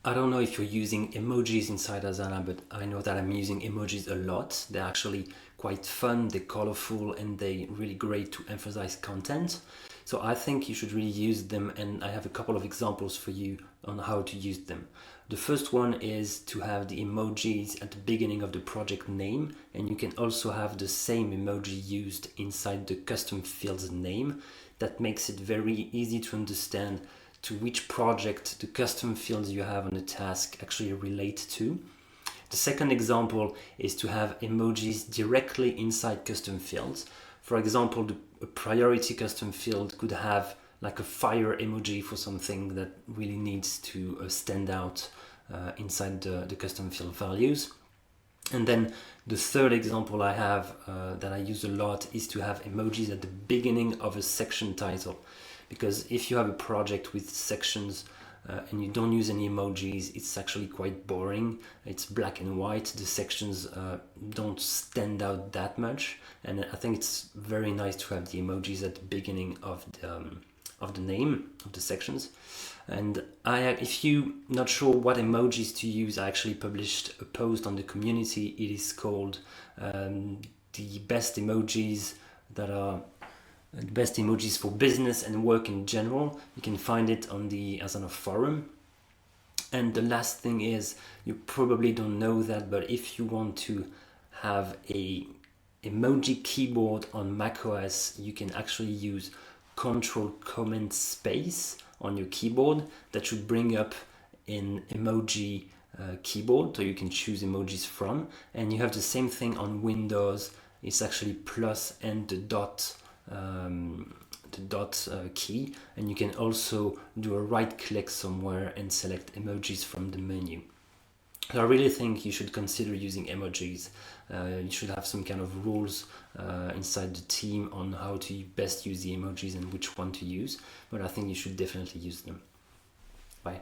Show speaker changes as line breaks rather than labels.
I don't know if you're using emojis inside Asana, but I know that I'm using emojis a lot. They're actually quite fun, they're colorful, and they're really great to emphasize content. So I think you should really use them, and I have a couple of examples for you on how to use them. The first one is to have the emojis at the beginning of the project name, and you can also have the same emoji used inside the custom fields name. That makes it very easy to understand to which project the custom fields you have on the task actually relate to. The second example is to have emojis directly inside custom fields. For example, a priority custom field could have like a fire emoji for something that really needs to stand out inside the custom field values. And then the third example I have that I use a lot is to have emojis at the beginning of a section title. Because if you have a project with sections and you don't use any emojis, it's actually quite boring. It's black and white. The sections don't stand out that much, and I think it's very nice to have the emojis at the beginning of the name of the sections. And if you're not sure what emojis to use, I actually published a post on the community. It is called the best emojis for business and work in general. You can find it on the Asana forum. And the last thing is, you probably don't know that, but if you want to have a emoji keyboard on macOS, you can actually use Control-Command-Space on your keyboard. That should bring up an emoji keyboard, so you can choose emojis from. And you have the same thing on Windows. It's actually plus and the dot key, and you can also do a right click somewhere and select emojis from the menu. So I really think you should consider using emojis. You should have some kind of rules inside the team on how to best use the emojis and which one to use, but I think you should definitely use them. Bye.